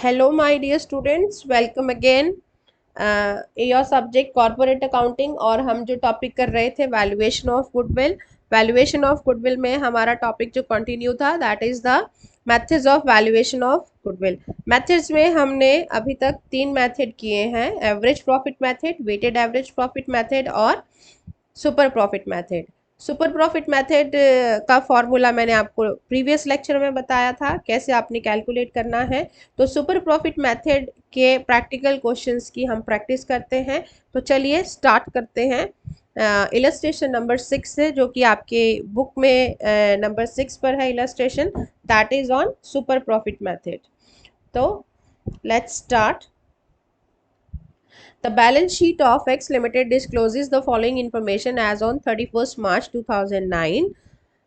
Hello, my dear students. Welcome again. Your subject corporate accounting और हम जो topic कर रहे थे valuation of goodwill. Valuation of goodwill में हमारा टॉपिक जो कंटिन्यू था that is the methods of valuation of goodwill. Methods में हमने अभी तक 3 मेथड किए हैं, average profit method, weighted average profit method और super profit method. Super profit method का फॉर्मूला मैंने आपको प्रीवियस लेक्चर में बताया था कैसे आपने कैलकुलेट करना है। तो सुपर प्रॉफिट मेथड के प्रैक्टिकल क्वेश्चंस की हम प्रैक्टिस करते हैं। तो चलिए स्टार्ट करते हैं। इलस्ट्रेशन नंबर 6 से, जो कि आपके बुक में नंबर 6 पर है illustration, that is on super profit method. तो let's start. The balance sheet of X Limited discloses the following information as on 31st March 2009.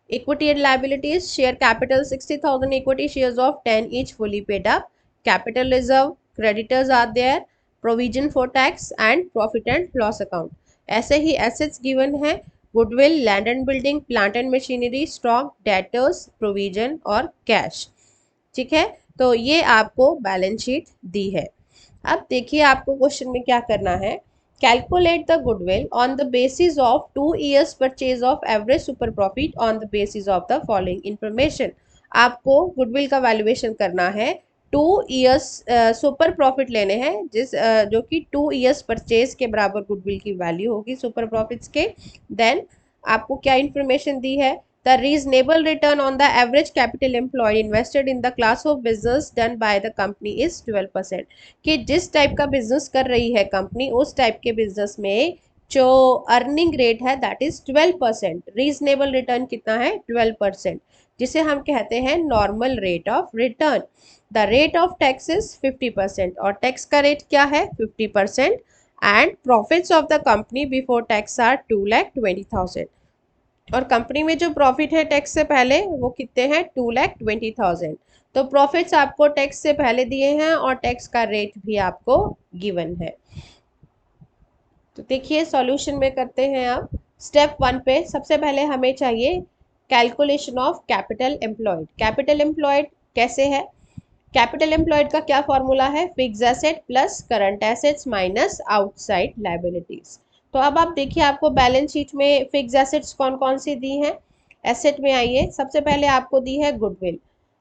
Equity and liabilities: share capital 60,000, equity shares of 10 each fully paid up. Capital reserve, creditors are there, provision for tax and profit and loss account. ऐसे ही assets given है, goodwill, land and building, plant and machinery, stock, debtors, provision और cash. ठीक है, तो ये आपको balance sheet दी है। अब देखिए आपको क्वेश्चन में क्या करना है। Calculate the goodwill on the basis of 2 years purchase of average super profit on the basis of the following information. आपको गुडविल का वैल्यूएशन करना है। 2 years सुपर प्रॉफिट लेने हैं जो कि 2 years परचेज के बराबर गुडविल की वैल्यू होगी सुपर प्रॉफिट्स के। देन आपको क्या इंफॉर्मेशन दी है, the reasonable return on the average capital employed invested in the class of business done by the company is 12%। कि जिस टाइप का बिजनेस कर रही है कंपनी उस टाइप के बिजनेस में जो अर्निंग रेट है दैट इज 12%। रीजनेबल रिटर्न कितना है, 12%, जिसे हम कहते हैं normal rate of return. The rate of tax is 50% और टैक्स का रेट क्या है, 50%। And profits of the company before tax are 2,20,000 और कंपनी में जो प्रॉफिट है टैक्स से पहले वो कितने हैं, 2,20,000। तो प्रॉफिट्स आपको टैक्स से पहले दिए हैं और टैक्स का रेट भी आपको गिवन है। तो देखिए सॉल्यूशन में करते हैं। अब स्टेप 1 पे सबसे पहले हमें चाहिए calculation of capital employed. Capital employed कैसे है, कैपिटल एम्प्लॉयड का क्या फॉर्मूला है, fix asset plus current assets minus outside liabilities. तो अब आप देखिए आपको बैलेंस शीट में फिक्स एसेट्स कौन कौन सी दी हैं। एसेट में आइए, सबसे पहले आपको दी है गुडविल।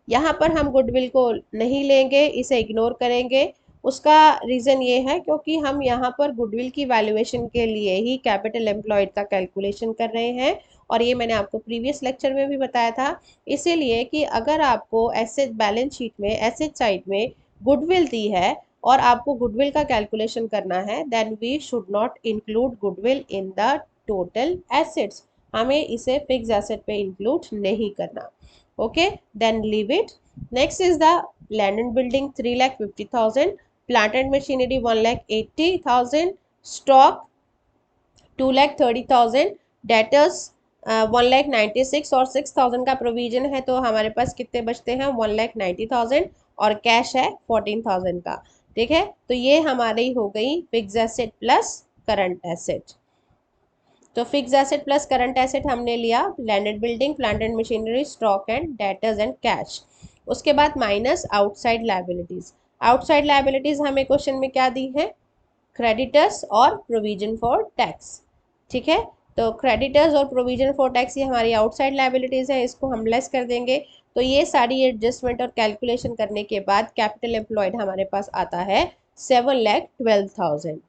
यहाँ पर हम गुडविल को नहीं लेंगे, इसे इग्नोर करेंगे। उसका रीज़न ये है क्योंकि हम यहाँ पर गुडविल की वैल्यूएशन के लिए ही कैपिटल एम्प्लॉयड का कैलकुलेशन कर रहे हैं और ये मैंने आपको प्रीवियस लेक्चर में भी बताया था। इसीलिए कि अगर आपको एसेट बैलेंस शीट में एसेट साइड में गुडविल दी है और आपको गुडविल का कैलकुलेशन करना है, then we should not include goodwill in the total assets. हमें इसे फिक्स एसेट पे इंक्लूड नहीं करना। Okay, then leave it. Next is the land and building 3,50,000, plant and machinery 1,80,000, stock 2,30,000, debtors 1,96,000 और 6,000 का प्रोविजन है। तो हमारे पास कितने बचते हैं, 1,90,000 और कैश है 14,000 का। ठीक है, तो ये हमारी हो गई fix asset plus current asset. तो fix asset plus current asset हमने लिया, land and building, plant and machinery, stock and debtors and cash. उसके बाद minus outside liabilities. Outside liabilities हमें क्वेश्चन में क्या दी है, क्रेडिटर्स और प्रोविजन फॉर टैक्स। ठीक है, तो क्रेडिटर्स और प्रोविजन फॉर टैक्स ये हमारी आउटसाइड लायबिलिटीज है, इसको हम लेस कर देंगे। तो ये सारी एडजस्टमेंट और कैलकुलेशन करने के बाद कैपिटल एम्प्लॉयड हमारे पास आता है 7,12,000।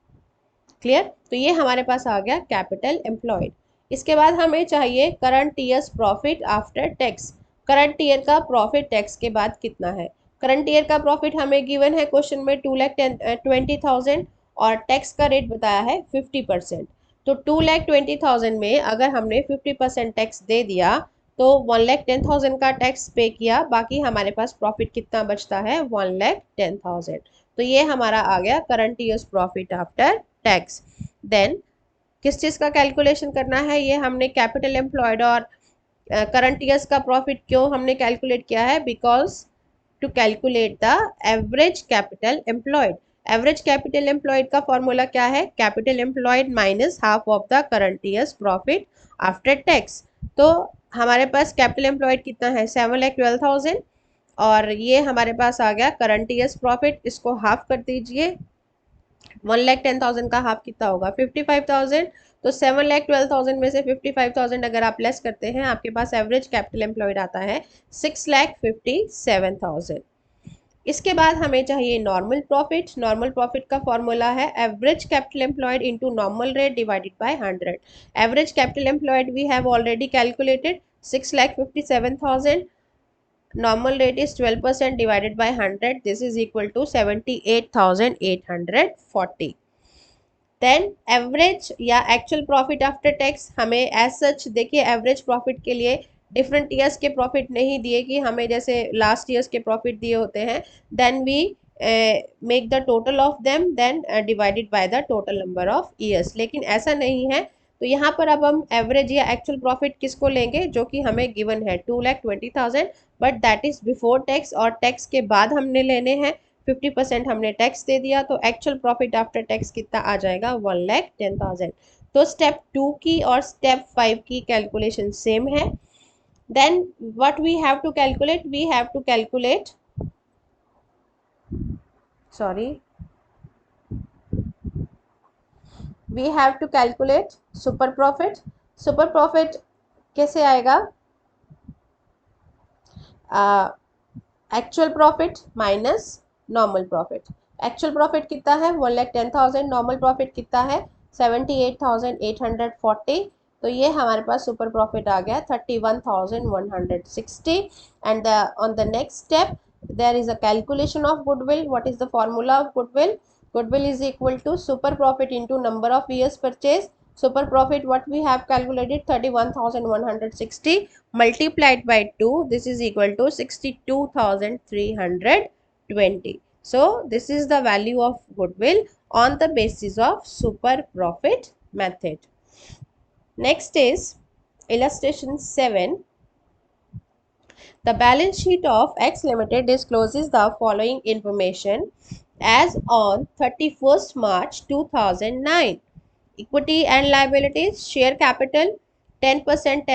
क्लियर, तो ये हमारे पास आ गया कैपिटल एम्प्लॉयड। इसके बाद हमें चाहिए current year's profit after tax. Current year का प्रॉफिट टैक्स के बाद कितना है। करंट ईयर का प्रॉफिट हमें गिवन है क्वेश्चन में 2,20,000 और टैक्स का रेट बताया है 50%। तो 2,20,000 में अगर हमने 50% टैक्स दे दिया तो 1,10,000 का टैक्स पे किया, बाकी हमारे पास प्रॉफिट कितना बचता है, 1,10,000। तो ये हमारा आ गया current year's profit after tax. Then किस चीज़ का कैलकुलेशन करना है, ये हमने कैपिटल एम्प्लॉयड और करंट ईयर्स का प्रॉफिट क्यों हमने कैलकुलेट किया है, because to calculate the average capital employed. Average capital employed का फॉर्मूला क्या है, capital employed minus half of the current year's profit after tax. तो हमारे पास कैपिटल एम्प्लॉयड कितना है, 7,12,000 और ये हमारे पास आ गया करंट ईयर्स प्रॉफिट, इसको हाफ कर दीजिए। 1,10,000 का हाफ कितना होगा 55,000, तो 7,12,000 में से 55,000 अगर आप लेस करते हैं आपके पास एवरेज कैपिटल एम्प्लॉयड आता है 6,57,000। इसके बाद हमें चाहिए नॉर्मल प्रॉफिट। नॉर्मल प्रॉफिट का फॉर्मूला है average capital employed into normal rate divided by 100। Average capital employed we have already calculated 6,57,000, normal rate is 12% divided by 100, this is equal to 78,840। Then average या actual profit after tax, हमें as such देखिए average profit के लिए different years के profit नहीं दिए कि हमें जैसे लास्ट ईयर्स के प्रॉफिट दिए होते हैं, then we make the total of them then divided by the total number of years, लेकिन ऐसा नहीं है। तो यहाँ पर अब हम एवरेज या एक्चुअल प्रॉफिट किसको लेंगे, जो कि हमें गिवन है 2,20,000, but that is before tax, और टैक्स के बाद हमने लेने हैं 50% हमने टैक्स दे दिया, तो एक्चुअल प्रॉफिट आफ्टर टैक्स कितना आ जाएगा 1,10,000। तो स्टेप 2 की और स्टेप 5 की कैलकुलेशन सेम है। Then what we have to calculate, we have to calculate we have to calculate super profit. Super profit कैसे आएगा, actual profit minus normal profit. Actual profit कितना है 1,10,000, नॉर्मल प्रॉफिट कितना है 78,840, तो ये हमारे पास सुपर प्रॉफिट आ गया 31,160। And on the next step there is a calculation of goodwill. What is the formula of goodwill? Goodwill is equal to super profit into number of years purchase. Super profit what we have calculated 31,160 multiplied by 2, this is equal to 62,320. So this is the value of goodwill on the basis of super profit method. Next is illustration 7. The balance sheet of X Limited discloses the following information as on 31st March 2009. Equity and liabilities, share capital 10%,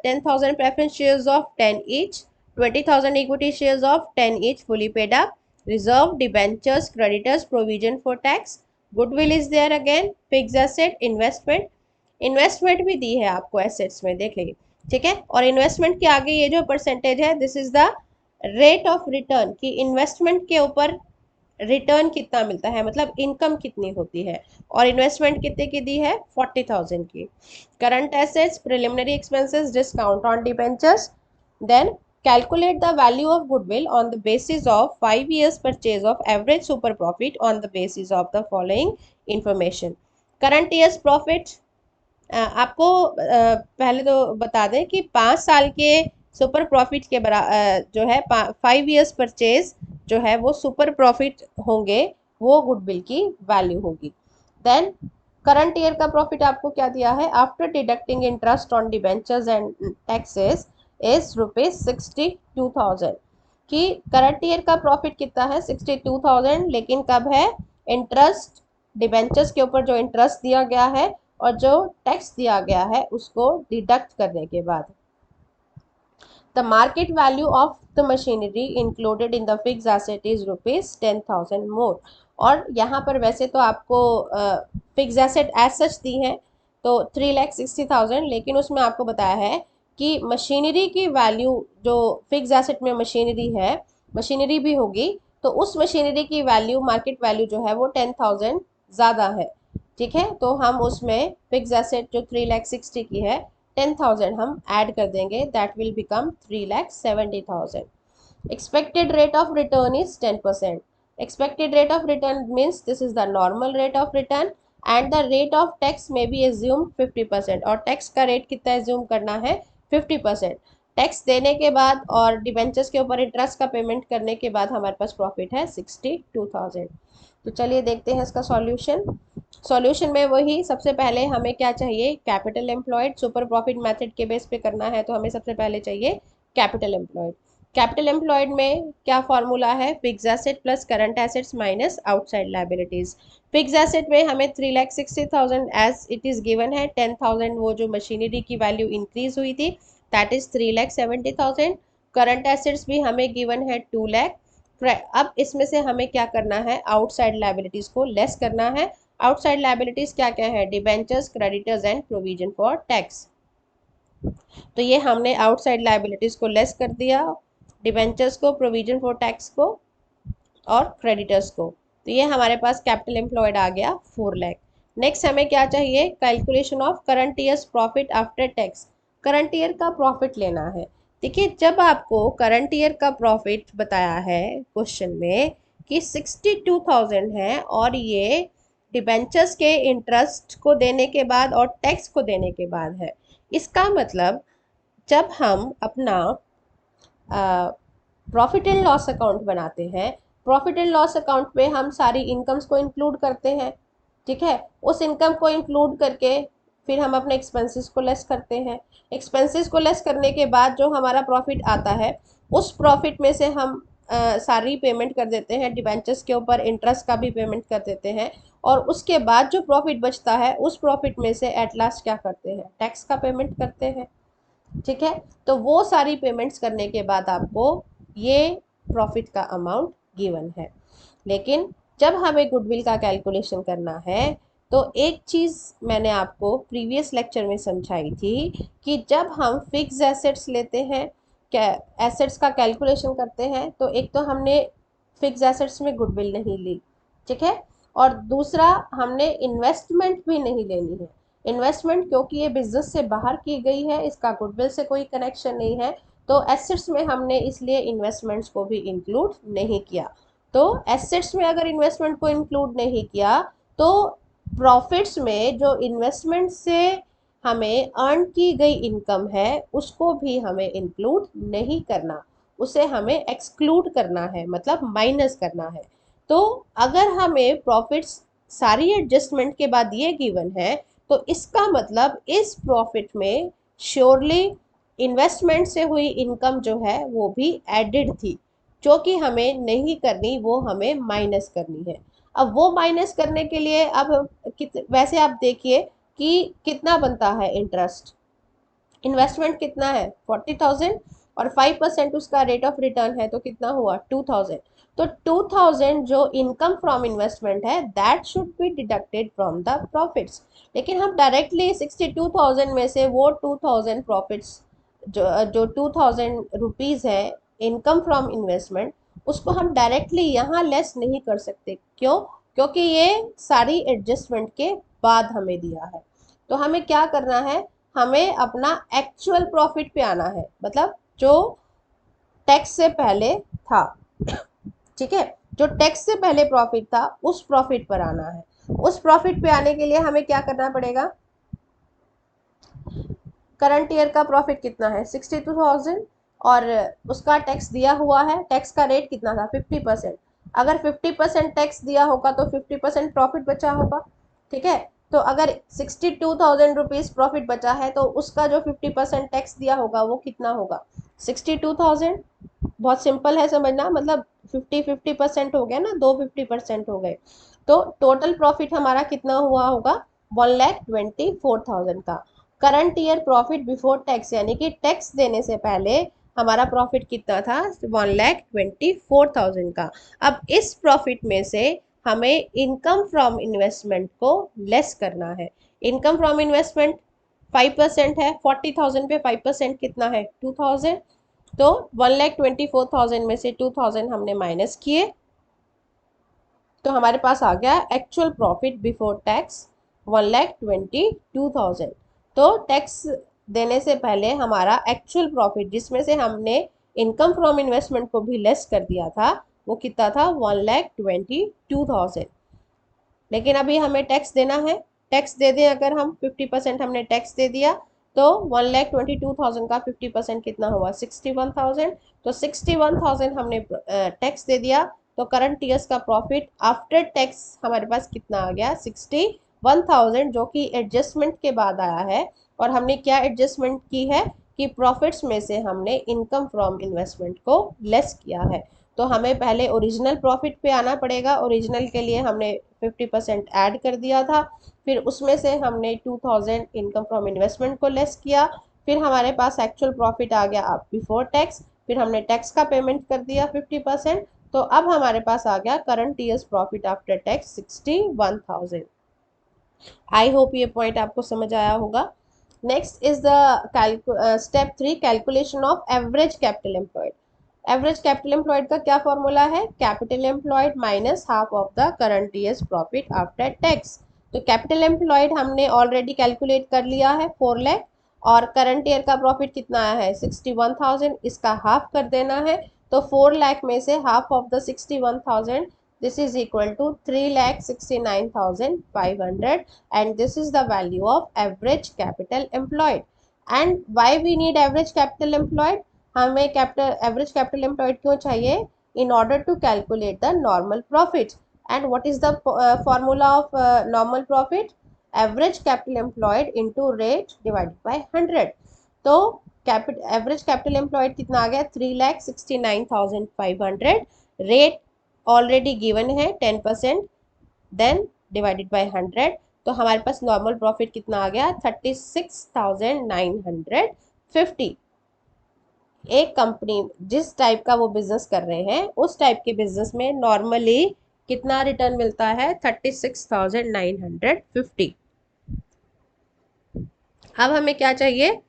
10,000 preference shares of 10 each, 20,000 equity shares of 10 each fully paid up, reserve, debentures, creditors, provision for tax, goodwill is there again, fixed asset, investment, investment भी दी है आपको assets में, देख लीजिए, ठीक है। और investment के आगे ये जो परसेंटेज है this is the rate of return, कि इन्वेस्टमेंट के ऊपर रिटर्न कितना मिलता है, मतलब इनकम कितनी होती है। और इन्वेस्टमेंट कितने की दी है 40,000 की। Current assets, preliminary expenses, discount on debentures, then calculate the value of goodwill on the basis of 5 years purchase of average super profit on the basis of the following information. Current year's profit, आपको पहले तो बता दें कि 5 साल के super profit के जो है 5 इयर्स परचेज जो है वो सुपर प्रॉफिट होंगे, वो गुडविल की वैल्यू होगी। देन करंट ईयर का प्रॉफिट आपको क्या दिया है, after deducting interest on debentures and taxes is ₹62,000, कि करंट ईयर का प्रॉफिट कितना है 62,000, लेकिन कब है, इंटरेस्ट डिबेंचर्स के ऊपर जो इंटरेस्ट दिया गया है और जो टैक्स दिया गया है उसको डिडक्ट करने के बाद। The market value of the machinery included in the fix asset is ₹10,000 मोर। और यहाँ पर वैसे तो आपको फिक्स एसेट एज सच दी है तो 3,60,000, लेकिन उसमें आपको बताया है कि मशीनरी की वैल्यू जो फिक्स एसेट में मशीनरी है, मशीनरी भी होगी, तो उस मशीनरी की वैल्यू मार्केट वैल्यू जो है वो 10,000 ज़्यादा है, ठीक है। तो हम उसमें फिक्स एसेट जो 3,60,000 की है 10,000 हम ऐड कर देंगे, that will become 3,70,000। Expected rate of return is 10%। Expected rate of return means this is the normal rate of return and the rate of tax में बी एज्यूम 50%, और टैक्स का rate कितना एज्यूम करना है 50%। Tax देने के बाद और डिबेंचर्स के ऊपर इंटरेस्ट का पेमेंट करने के बाद हमारे पास प्रॉफिट है 62,000। तो चलिए देखते हैं इसका सॉल्यूशन। सॉल्यूशन में वही सबसे पहले हमें क्या चाहिए, capital employed. Super profit method के बेस पे करना है तो हमें सबसे पहले चाहिए कैपिटल एम्प्लॉयड। कैपिटल एम्प्लॉयड में क्या फॉर्मूला है, fix asset plus current assets minus outside liabilities. Fix asset में हमें 3,60,000 एज इट इज गिवन है, 10,000 वो जो मशीनरी की वैल्यू इंक्रीज हुई थी दैट इज 3,70,000। करंट एसेट्स भी हमें गिवन है 2 लाख। अब इसमें से हमें क्या करना है, आउटसाइड लायबिलिटीज को लेस करना है। आउटसाइड लायबिलिटीज क्या क्या है, debentures, creditors and provision for tax. तो ये हमने आउटसाइड लायबिलिटीज को लेस कर दिया, डिबेंचर्स को, प्रोविजन फॉर टैक्स को और क्रेडिटर्स को। तो ये हमारे पास कैपिटल एम्प्लॉयड आ गया 4 लाख। नेक्स्ट हमें क्या चाहिए, calculation of current year's profit after tax. Current year का प्रॉफिट लेना है। देखिए जब आपको करंट ईयर का प्रॉफिट बताया है क्वेश्चन में कि 62,000 है और ये डिबेंचर्स के इंटरेस्ट को देने के बाद और टैक्स को देने के बाद है, इसका मतलब जब हम अपना प्रॉफिट एंड लॉस अकाउंट बनाते हैं, प्रॉफिट एंड लॉस अकाउंट में हम सारी इनकम्स को इंक्लूड करते हैं, ठीक है। उस इनकम को इंक्लूड करके फिर हम अपने एक्सपेंसेस को लेस करते हैं। एक्सपेंसेस को लेस करने के बाद जो हमारा प्रॉफिट आता है, उस प्रॉफिट में से हम सारी पेमेंट कर देते हैं, डिबेंचर्स के ऊपर इंटरेस्ट का भी पेमेंट कर देते हैं, और उसके बाद जो प्रॉफिट बचता है उस प्रॉफिट में से एट लास्ट क्या करते हैं, टैक्स का पेमेंट करते हैं, ठीक है। तो वो सारी पेमेंट्स करने के बाद आपको ये प्रॉफिट का अमाउंट गिवन है। लेकिन जब हमें गुडविल का कैलकुलेशन करना है तो एक चीज़ मैंने आपको प्रीवियस लेक्चर में समझाई थी कि जब हम फिक्स एसेट्स लेते हैं, एसेट्स का कैलकुलेशन करते हैं, तो एक तो हमने फिक्स एसेट्स में गुडविल नहीं ली, ठीक है, और दूसरा हमने इन्वेस्टमेंट भी नहीं लेनी है। इन्वेस्टमेंट क्योंकि ये बिजनेस से बाहर की गई है, इसका गुडविल से कोई कनेक्शन नहीं है, तो एसेट्स में हमने इसलिए इन्वेस्टमेंट्स को भी इंक्लूड नहीं किया। तो एसेट्स में अगर इन्वेस्टमेंट को इंक्लूड नहीं किया तो प्रॉफिट्स में जो इन्वेस्टमेंट से हमें अर्न की गई इनकम है उसको भी हमें इंक्लूड नहीं करना, उसे हमें एक्सक्लूड करना है, मतलब माइनस करना है। तो अगर हमें प्रॉफिट्स सारी एडजस्टमेंट के बाद ये गिवन है तो इसका मतलब इस प्रॉफिट में श्योरली इन्वेस्टमेंट से हुई इनकम जो है वो भी एडेड थी, जो कि हमें नहीं करनी, वो हमें माइनस करनी है। अब वो माइनस करने के लिए अब वैसे आप देखिए कि कितना बनता है इंटरेस्ट, इन्वेस्टमेंट कितना है 40,000 और 5% उसका रेट ऑफ रिटर्न है तो कितना हुआ 2,000। तो 2,000 जो इनकम फ्रॉम इन्वेस्टमेंट है that should be deducted from the profits. लेकिन हम डायरेक्टली 62,000 में से वो 2,000 प्रॉफिट्स जो 2,000 रुपीज़ है इनकम फ्रॉम इन्वेस्टमेंट, उसको हम डायरेक्टली यहाँ लेस नहीं कर सकते। क्यों? क्योंकि ये सारी एडजस्टमेंट के बाद हमें दिया है। तो हमें क्या करना है, हमें अपना एक्चुअल प्रॉफिट पे आना है, मतलब जो टैक्स से पहले था, ठीक है, जो टैक्स से पहले प्रॉफिट था उस प्रॉफिट पर आना है। उस प्रॉफिट पे आने के लिए हमें क्या करना पड़ेगा, करंट ईयर का प्रॉफिट कितना है 62,000 और उसका टैक्स दिया हुआ है, टैक्स का रेट कितना था 50%। अगर 50% टैक्स दिया होगा तो 50% प्रॉफिट बचा होगा, ठीक है। तो अगर 62,000 रुपीज़ प्रॉफिट बचा है तो उसका जो 50% टैक्स दिया होगा वो कितना होगा 62,000। बहुत सिंपल है समझना, मतलब 50-50% हो गया ना, दो 50% हो गए। तो टोटल प्रॉफिट हमारा कितना हुआ होगा 1,24,000 का। Current year profit before tax यानी कि टैक्स देने से पहले हमारा प्रॉफिट कितना था 1,24,000 का। अब इस प्रॉफिट में से हमें इनकम फ्रॉम इन्वेस्टमेंट को लेस करना है। इनकम फ्रॉम इन्वेस्टमेंट 5% है, 40,000 पे 5% कितना है 2,000। तो 1,24,000 में से 2,000 हमने माइनस किए तो हमारे पास आ गया एक्चुअल प्रॉफिट बिफोर टैक्स 1,22,000। तो टैक्स देने से पहले हमारा एक्चुअल प्रॉफिट जिसमें से हमने इनकम फ्रॉम इन्वेस्टमेंट को भी लेस कर दिया था वो कितना था 1,22,000। लेकिन अभी हमें टैक्स देना है, टैक्स दे दें अगर हम 50% हमने टैक्स दे दिया तो 1,22,000 का 50% कितना हुआ 61,000। तो 61,000 हमने टैक्स दे दिया तो करंट ईयर्स का प्रॉफिट आफ्टर टैक्स हमारे पास कितना आ गया 61,000, जो कि एडजस्टमेंट के बाद आया है। और हमने क्या एडजस्टमेंट की है कि प्रॉफिट्स में से हमने इनकम फ्रॉम इन्वेस्टमेंट को लेस किया है। तो हमें पहले ओरिजिनल प्रॉफिट पे आना पड़ेगा, ओरिजिनल के लिए हमने 50% ऐड कर दिया था, फिर उसमें से हमने 2,000 इनकम फ्रॉम इन्वेस्टमेंट को लेस किया, फिर हमारे पास एक्चुअल प्रॉफिट आ गया बिफोर टैक्स, फिर हमने टैक्स का पेमेंट कर दिया 50%। तो अब हमारे पास आ गया current year's profit after tax 61,000। आई होप ये पॉइंट आपको समझ आया होगा। Next is the step 3, calculation of average capital employed. Average capital employed का क्या फॉर्मूला है? Capital employed minus half of the current year's profit after tax. तो capital employed हमने ऑलरेडी कैलकुलेट कर लिया है 4 लाख, और करंट ईयर का प्रॉफिट कितना आया है 61,000, इसका हाफ कर देना है। तो 4 लाख में से half of the 61,000, this is equal to 3,69,500, and this is the value of average capital employed. And why we need average capital employed? हमें कैपिटल एवरेज कैपिटल एम्प्लॉयड क्यों चाहिए? in order to calculate the normal profit. And what is the formula of normal profit? average capital employed into rate divided by 100. तो average capital employed कितना आ गया 3,69,500, rate already given है 10%, then divided by 100। तो हमारे पास normal profit कितना आ गया 36,950। एक कंपनी जिस टाइप का वो बिजनेस कर रहे हैं उस टाइप के बिजनेस में नॉर्मली कितना रिटर्न मिलता है 36,950। अब हमें क्या चाहिए?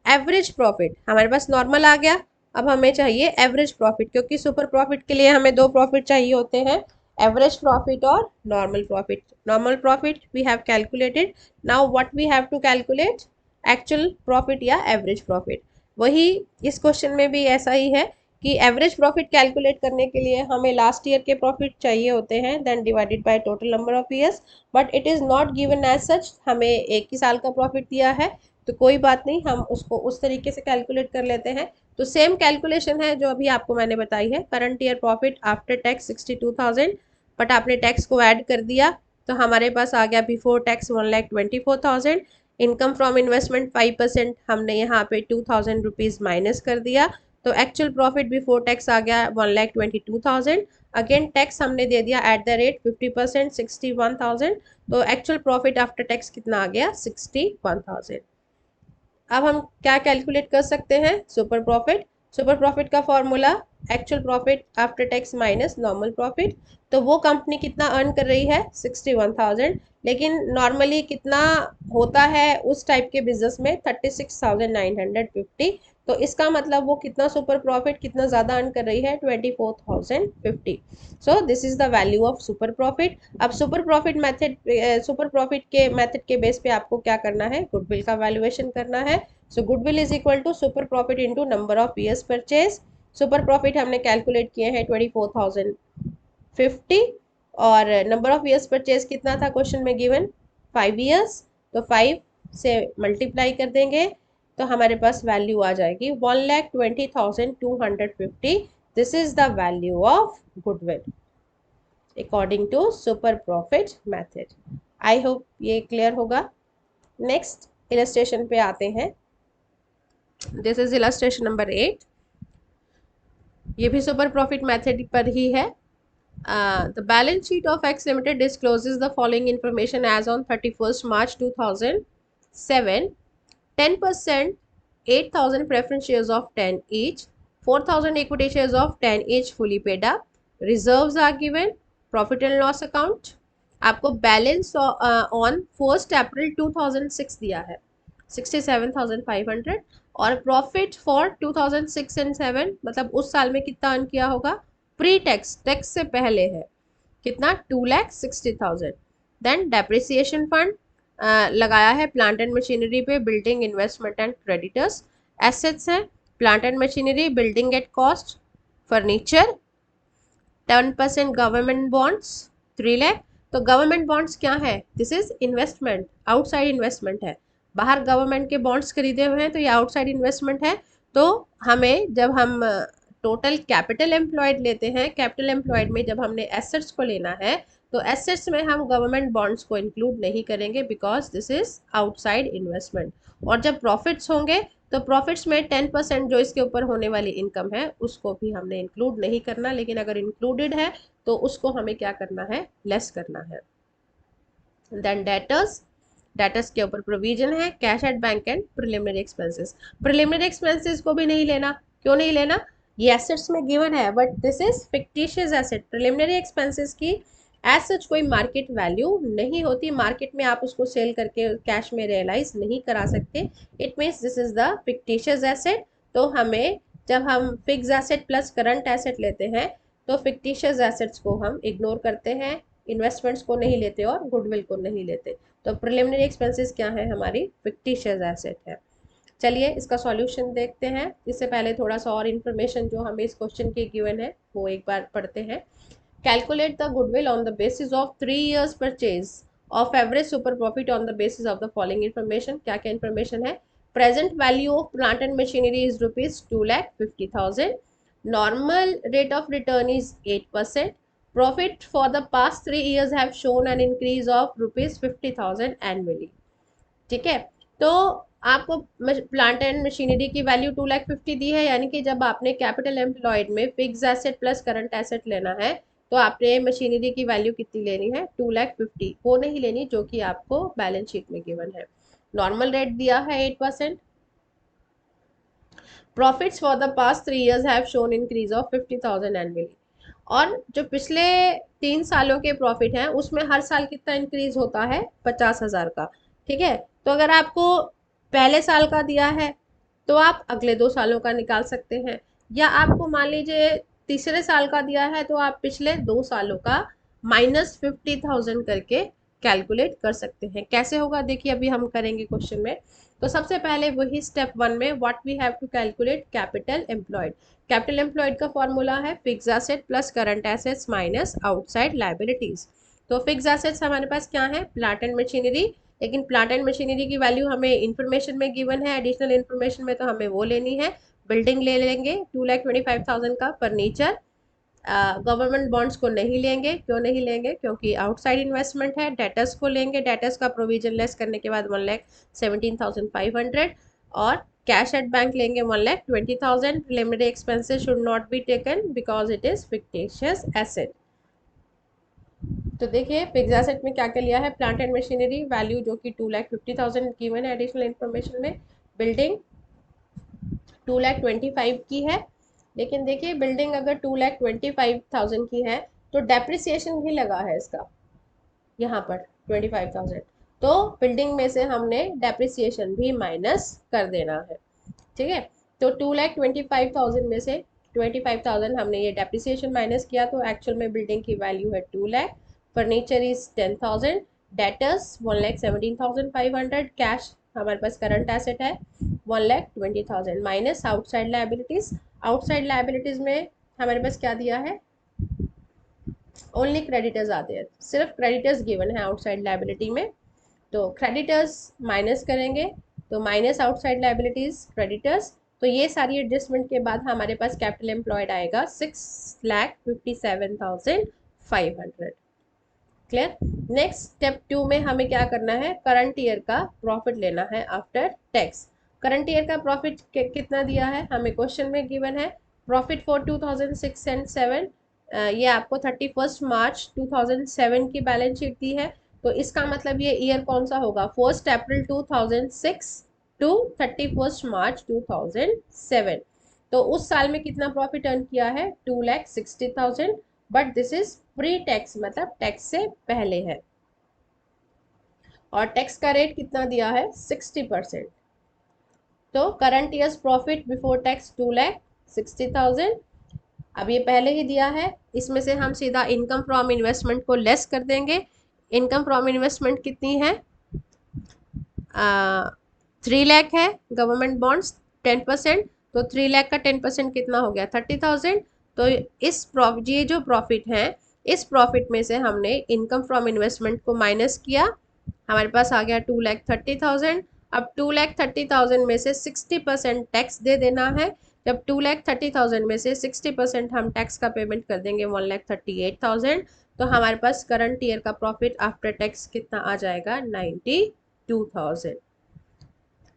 Average profit. हमारे पास नॉर्मल आ गया, अब हमें चाहिए एवरेज प्रॉफिट, क्योंकि सुपर प्रॉफिट के लिए हमें दो प्रॉफिट चाहिए होते हैं, एवरेज प्रॉफिट और normal profit. Normal profit we have calculated, now what we have to calculate? Actual profit या एवरेज प्रॉफिट। वही इस क्वेश्चन में भी ऐसा ही है कि एवरेज प्रॉफिट कैलकुलेट करने के लिए हमें लास्ट ईयर के प्रॉफिट चाहिए होते हैं, then divided by total number of years, but it is not given as such. हमें एक ही साल का प्रॉफिट दिया है, तो कोई बात नहीं, हम उसको उस तरीके से कैलकुलेट कर लेते हैं। तो सेम कैलकुलेशन है जो अभी आपको मैंने बताई है, current year profit after tax 62,000, but आपने टैक्स को ऐड कर दिया, तो हमारे पास आ गया before tax 1,24,000। Income from investment 5%, हमने यहाँ पे 2,000 रुपीज़ माइनस कर दिया, तो एक्चुअल प्रॉफिट बिफोर टैक्स आ गया 1,22,000। अगेन टैक्स हमने दे दिया एट द रेट 50%, 61,000, तो एक्चुअल प्रॉफिट आफ्टर टैक्स कितना आ गया 61,000। अब हम क्या कैलकुलेट कर सकते हैं? Super profit. सुपर प्रॉफिट का formula actual profit after tax minus normal profit. तो वो कंपनी कितना अर्न कर रही है 61,000, लेकिन नॉर्मली कितना होता है उस टाइप के बिजनेस में 36,950। तो इसका मतलब वो कितना सुपर प्रॉफिट कितना ज़्यादा अर्न कर रही है 24,050। So this is the value of super profit. अब super profit method, super profit के मेथड के बेस पे आपको क्या करना है? गुडविल का वैल्यूएशन करना है। So goodwill is equal to super profit into number of years purchase. Super profit हमने कैलकुलेट किए हैं 24,050, और नंबर ऑफ ईयर्स परचेज कितना था क्वेश्चन में गिवन 5 ईयर्स, तो 5 से मल्टीप्लाई कर देंगे तो हमारे पास वैल्यू आ जाएगी 1,20,250। This is the value of goodwill according to super profit method. I hope ये क्लियर होगा। नेक्स्ट इलस्ट्रेशन पे आते हैं। दिस इज इलस्ट्रेशन नंबर 8, ये भी सुपर प्रॉफिट मेथड पर ही है। The balance sheet of X Limited discloses the following information as on 31st March 2007. 10%, 8,000 preference shares of 10 each, 4,000 equity shares of 10 each fully paid up. Reserves are given. Profit and loss account. आपको balance on 1 अप्रैल 2006 दिया है 67,500, और profit for 2006 and 7, मतलब उस साल में कितना earn किया होगा प्री टैक्स, टैक्स से पहले है कितना 2,60,000। देन डेप्रिसिएशन फंड लगाया है प्लांट एंड मशीनरी पे, building, investment and creditors. Assets है plant and machinery, building at cost, furniture. 10% government bonds 3 lakh. तो गवर्नमेंट बॉन्ड्स क्या है? This is investment, outside investment है। बाहर गवर्नमेंट के बॉन्ड्स खरीदे हुए हैं तो ये आउटसाइड इन्वेस्टमेंट है। तो हमें जब हम टोटल कैपिटल एम्प्लॉयड लेते हैं, कैपिटल एम्प्लॉयड में जब हमने एसेट्स को लेना है तो एसेट्स में हम गवर्नमेंट बॉन्ड्स को इंक्लूड नहीं करेंगे because this is outside investment. और जब प्रॉफिट्स होंगे तो प्रॉफिट्स में 10% जो इसके ऊपर होने वाली इनकम है उसको भी हमने इंक्लूड नहीं करना, लेकिन अगर इंक्लूडेड है तो उसको हमें क्या करना है? लेस करना है। देन डेटर्स, डेटर्स के ऊपर प्रोविजन है cash at bank and preliminary expenses. Preliminary expenses को भी नहीं लेना क्यों नहीं लेना? ये एसेट्स में गिवन है, but this is fictitious asset. Preliminary expenses की एज सच कोई मार्केट वैल्यू नहीं होती, मार्केट में आप उसको सेल करके कैश में रियलाइज नहीं करा सकते। It means this is the fictitious asset. तो हमें जब हम fix asset plus current asset लेते हैं तो फिक्टिशियस एसेट्स को हम इग्नोर करते हैं, इन्वेस्टमेंट्स को नहीं लेते और गुडविल को नहीं लेते। तो प्रिलिमिनरी एक्सपेंसेस क्या है? हमारी फिक्टिशियस एसेट है। चलिए इसका सॉल्यूशन देखते हैं। इससे पहले थोड़ा सा और इन्फॉर्मेशन जो हमें इस क्वेश्चन की गिवन है वो एक बार पढ़ते हैं। Calculate the goodwill on the basis of 3 years purchase of average super profit on the basis of the following information. क्या क्या इन्फॉर्मेशन है? Present value of plant and machinery is ₹2,50,000। Normal rate of return is 8%. Profit for the past 3 years have shown an increase of ₹50,000 annually. ठीक है, तो आपको plant and machinery की value 2,50,000 दी है, यानी कि जब आपने कैपिटल एम्प्लॉयड में fix asset plus current asset लेना है तो आपने मशीनरी की वैल्यू कितनी लेनी है? 2,50,000। वो नहीं लेनी जो कि आपको बैलेंस शीट में गिवन है। नॉर्मल रेट दिया है 8%। Profits for the past 3 years have shown increase of 50,000 annually. और जो पिछले 3 सालों के प्रॉफिट हैं उसमें हर साल कितना इंक्रीज होता है? 50,000 का। ठीक है, तो अगर आपको पहले साल का दिया है तो आप अगले 2 सालों का निकाल सकते हैं, या आपको मान लीजिए तीसरे साल का दिया है तो आप पिछले 2 सालों का -50,000 करके कैलकुलेट कर सकते हैं। कैसे होगा देखिए, अभी हम करेंगे क्वेश्चन में। तो सबसे पहले वही स्टेप 1 में what we have to calculate capital employed. Capital employed का फॉर्मूला है fix asset plus current assets minus outside liabilities. तो फिक्स एसेट्स हमारे पास क्या है? Plant and machinery. लेकिन प्लांट एंड मशीनरी की वैल्यू हमें इंफॉर्मेशन में गिवन है, एडिशनल इन्फॉर्मेशन में तो हमें वो लेनी है। बिल्डिंग ले लेंगे 2,25,000 का। फर्नीचर गवर्नमेंट बॉन्ड्स को नहीं लेंगे। क्यों नहीं लेंगे? क्योंकि आउटसाइड इन्वेस्टमेंट है। डेटर्स को लेंगे, डेटर्स का प्रोविजन लेस करने के बाद 1,17,500। और कैश एट बैंक लेंगे 1,20,000। Preliminary expenses should not be taken because it is fictitious asset. तो देखिए फिक्स एसेट में क्या क्या लिया है? प्लांट एंड मशीनरी वैल्यू जो कि 2,50,000 गिवन है एडिशनल इन्फॉर्मेशन में। बिल्डिंग 2,25,000 की है, लेकिन देखिए बिल्डिंग अगर 2,25,000 की है तो डेप्रिसिएशन भी लगा है इसका यहाँ पर 25,000। तो बिल्डिंग में से हमने डेप्रिसिएशन भी माइनस कर देना है। ठीक है, तो 2,25,000 में से 25,000 हमने ये डेप्रिसिएशन माइनस किया तो एक्चुअल में बिल्डिंग की वैल्यू है 2 lakh. Furniture is 10,000। Debtors 1,17,500। Cash हमारे पास करंट एसेट है 1,20,000 minus outside liabilities. Outside liabilities में हमारे पास क्या दिया है? ओनली क्रेडिटर्स आते हैं, सिर्फ क्रेडिटर्स गिवन है आउटसाइड लायबिलिटी में। तो क्रेडिटर्स माइनस करेंगे तो माइनस आउटसाइड लायबिलिटीज क्रेडिटर्स। तो ये सारी एडजस्टमेंट के बाद हमारे पास कैपिटल एम्प्लॉयड आएगा 6,57,500। क्लियर? नेक्स्ट स्टेप 2 में हमें क्या करना है? करंट ईयर का प्रॉफिट लेना है आफ्टर टैक्स। करंट ईयर का प्रॉफिट कितना दिया है हमें? क्वेश्चन में गिवन है प्रॉफिट फॉर 2006 एंड 7। ये आपको 31 मार्च 2007 की बैलेंस शीट दी है। तो इसका मतलब ये ईयर कौन सा होगा? 1 अप्रैल 2006 टू 31 मार्च 2007। तो उस साल में कितना प्रॉफिट अर्न किया है? 2,60,000। But this is pre tax, मतलब टैक्स से पहले है। और टैक्स का रेट कितना दिया है? 60%। तो current year's profit before tax 2,60,000। अब ये पहले ही दिया है, इसमें से हम सीधा इनकम फ्रॉम इन्वेस्टमेंट को लेस कर देंगे। इनकम फ्रॉम इन्वेस्टमेंट कितनी है? 3 लाख है। गवर्नमेंट बॉन्ड्स 10%, तो 3 लाख का 10% कितना हो गया? 30,000। तो इस प्रॉफिट, ये जो प्रॉफिट है इस प्रॉफिट में से हमने इनकम फ्रॉम इन्वेस्टमेंट को माइनस किया, हमारे पास आ गया 2,30,000। अब 2,30,000 में से 60% टैक्स दे देना है। जब 2,30,000 में से 60% हम टैक्स का पेमेंट कर देंगे 1,38,000, तो हमारे पास करंट ईयर का प्रॉफिट आफ्टर टैक्स कितना आ जाएगा? 92,000।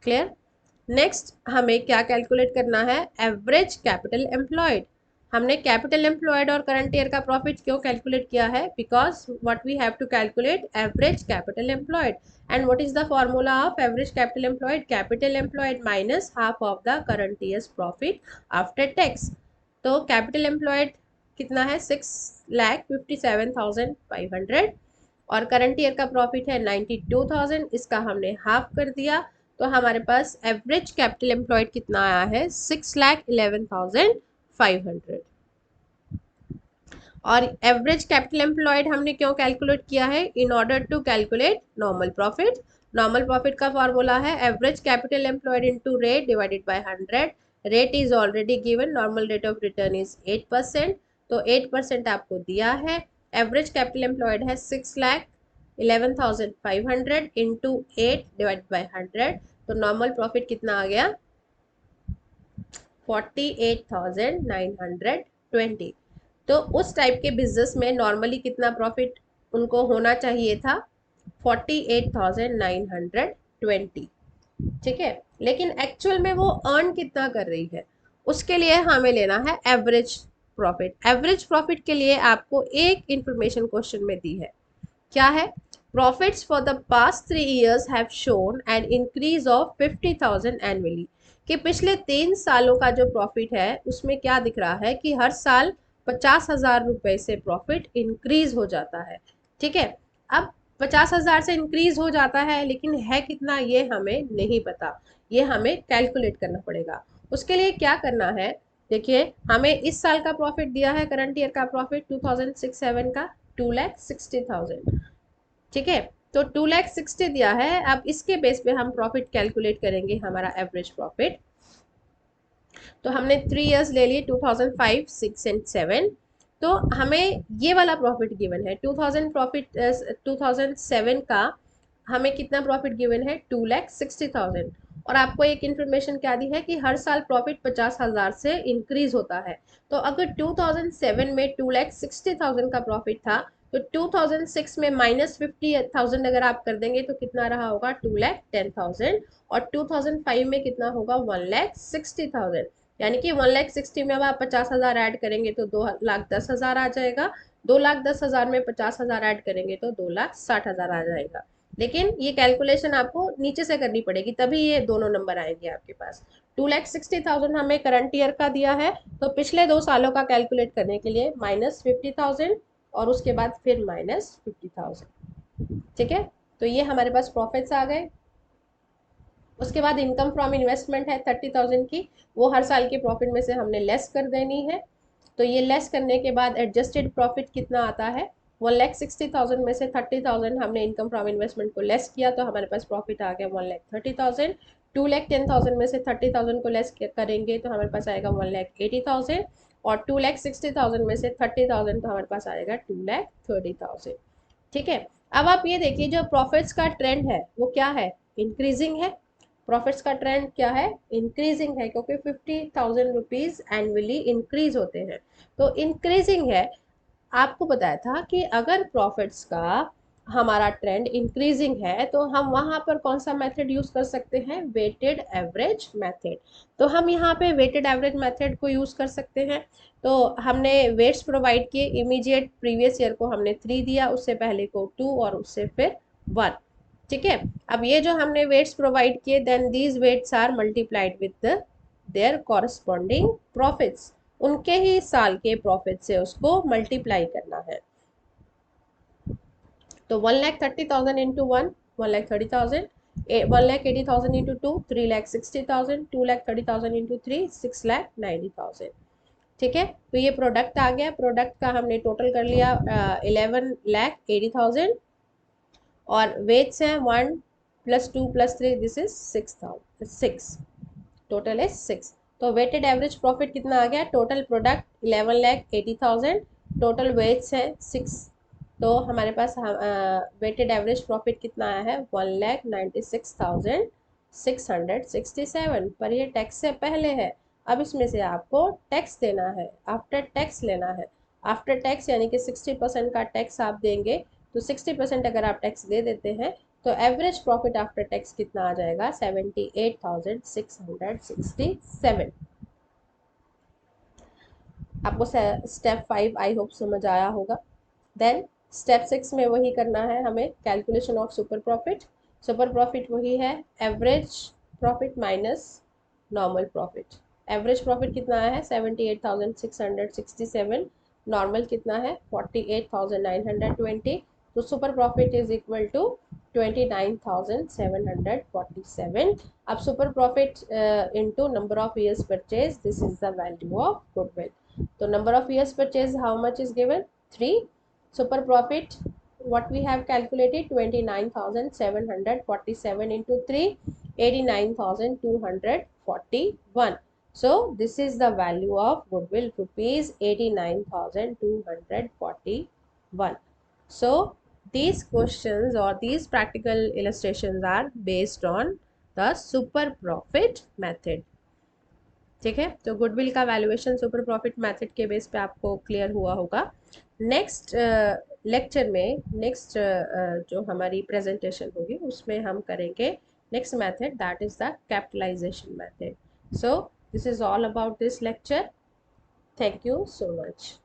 क्लियर? नेक्स्ट हमें क्या कैलकुलेट करना है? Average capital employed. हमने कैपिटल एम्प्लॉयड और करंट ईयर का प्रॉफिट क्यों कैलकुलेट किया है? Because what we have to calculate average capital employed, and what is the formula of average capital employed? Capital employed minus half of the current year's profit after tax. तो capital employed कितना है? 6,57,500 और current year का profit है 92,000, इसका हमने half कर दिया तो हमारे पास एवरेज कैपिटल एम्प्लॉयड कितना आया है? 6,11,500। और एवरेज कैपिटल एम्प्लॉयड हमने क्यों कैलकुलेट किया है? In order to calculate normal profit. Normal profit का फॉर्मूला है average capital employed into rate divided by 100। Rate is already given, normal rate of return is 8%, तो 8% आपको दिया है। एवरेज कैपिटल एम्प्लॉयड है 6,11,500 इंटू 8 डिवाइड बाय 100, तो normal profit कितना आ गया? 48,920। तो उस टाइप के बिजनेस में नॉर्मली कितना प्रॉफिट उनको होना चाहिए था? 48,920। ठीक है, लेकिन एक्चुअल में वो अर्न कितना कर रही है, उसके लिए हमें लेना है एवरेज प्रॉफिट। एवरेज प्रॉफिट के लिए आपको एक इंफॉर्मेशन क्वेश्चन में दी है, क्या है? Profits for the past 3 years have shown an increase of 50,000 annually, कि पिछले 3 सालों का जो प्रॉफिट है उसमें क्या दिख रहा है कि हर साल 50,000 रुपए से प्रॉफिट इंक्रीज हो जाता है। ठीक है, अब 50,000 से इंक्रीज हो जाता है, लेकिन है कितना ये हमें नहीं पता, ये हमें कैलकुलेट करना पड़ेगा। उसके लिए क्या करना है? देखिए, हमें इस साल का प्रॉफिट दिया है, करंट ईयर का प्रॉफिट 2006-7 का 2,60,000। ठीक है, तो 2,60,000 दिया है। अब इसके बेस पे हम प्रॉफिट कैलकुलेट करेंगे, हमारा एवरेज प्रॉफिट। तो हमने 3 years ले लिए, 2005, 6 एंड 7। तो हमें ये वाला प्रॉफिट गिवन है 2000 प्रॉफिट 2007 का हमें कितना प्रॉफिट गिवन है? 2,60,000। और आपको एक इन्फॉर्मेशन क्या दी है कि हर साल प्रॉफिट 50,000 से इंक्रीज होता है। तो अगर 2007 में 2,60,000 का प्रॉफिट था, तो 2006 में -50,000 अगर आप कर देंगे तो कितना रहा होगा? 2,10,000। और 2005 में कितना होगा? 1,60,000। यानी कि 1,60,000 में अब आप 50,000 ऐड करेंगे तो 2,10,000 आ जाएगा। 2,10,000 में 50,000 ऐड करेंगे तो 2,60,000 आ जाएगा। लेकिन ये कैलकुलेशन आपको नीचे से करनी पड़ेगी, तभी ये दोनों नंबर आएंगे आपके पास। 2,60,000 हमें करंट ईयर का दिया है, तो पिछले 2 सालों का कैलकुलेट करने के लिए -50,000 और उसके बाद फिर -50,000। ठीक है, तो ये हमारे पास प्रॉफिट्स आ गए। उसके बाद इनकम फ्रॉम इन्वेस्टमेंट है 30,000 की, वो हर साल के प्रॉफिट में से हमने लेस कर देनी है। तो ये लेस करने के बाद एडजस्टेड प्रॉफिट कितना आता है? 1,60,000 में से 30,000 हमने इनकम फ्रॉम इन्वेस्टमेंट को लेस किया तो हमारे पास प्रॉफिट आ गया 1,30,000। 2,10,000 में से 30,000 को लेस करेंगे तो हमारे पास आएगा 1,80,000। और 2,60,000 में से 30,000 तो हमारे पास आएगा 2,30,000। ठीक है, अब आप ये देखिए जो प्रॉफिट्स का ट्रेंड है वो क्या है? इंक्रीजिंग है। प्रॉफिट्स का ट्रेंड क्या है? इंक्रीजिंग है, क्योंकि 50,000 रुपीज एनुअली इंक्रीज होते हैं, तो इंक्रीजिंग है। आपको बताया था कि अगर प्रॉफिट्स का हमारा ट्रेंड इंक्रीजिंग है तो हम वहां पर कौन सा मेथड यूज कर सकते हैं? Weighted average method. तो हम यहाँ पे वेटेड एवरेज मेथड को यूज कर सकते हैं। तो हमने वेट्स प्रोवाइड किए, इमीडिएट प्रीवियस ईयर को हमने 3 दिया, उससे पहले को 2 और उससे फिर 1। ठीक है, अब ये जो हमने वेट्स प्रोवाइड किए, then these weights are multiplied with their corresponding profits, उनके ही साल के प्रॉफिट से उसको मल्टीप्लाई करना है। तो 1,30,000 इंटू 1,30,000, 1,80,000 इंटू 2, 3,60,000, 2,30,000 इंटू 3, 6,90,000। ठीक है, तो ये प्रोडक्ट आ गया। प्रोडक्ट का हमने टोटल कर लिया 11,80,000 और वेट्स हैं 1 + 2 + 3, दिस इज 6, टोटल इज 6। तो वेटेड एवरेज प्रॉफिट कितना आ गया? टोटल प्रोडक्ट 11,80,000, टोटल वेट्स है 6, तो हमारे पास वेटेड एवरेज प्रॉफिट कितना आया है? 1,96,667, पर ये टैक्स से पहले है। अब इसमें से आपको टैक्स देना है, आफ्टर टैक्स लेना है। आफ्टर टैक्स यानी कि 60% का टैक्स आप देंगे, तो 60% अगर आप टैक्स दे देते हैं तो एवरेज प्रॉफिट आफ्टर टैक्स कितना आ जाएगा? 78,667। आपको स्टेप 5 आई होप समझ आया होगा। देन स्टेप 6 में वही करना है हमें, calculation of super profit. Super profit वही है average profit minus normal profit. Average profit कितना है 78,667, नॉर्मल कितना है 48,920, तो super profit is equal to 29,747। अब super profit into number of years purchase, this is the value of goodwill. तो number of years purchase, how much is given? 3. Super profit, what we have calculated, 29,747 into 3, 89,241. So this is the value of goodwill, rupees 89,241. So these questions or these practical illustrations are based on the super profit method. ठीक है, तो goodwill का valuation super profit method के base पे आपको clear हुआ होगा। Next lecture में नेक्स्ट जो हमारी प्रेजेंटेशन होगी उसमें हम करेंगे next method, that is the capitalisation method. So this is all about this lecture. Thank you so much.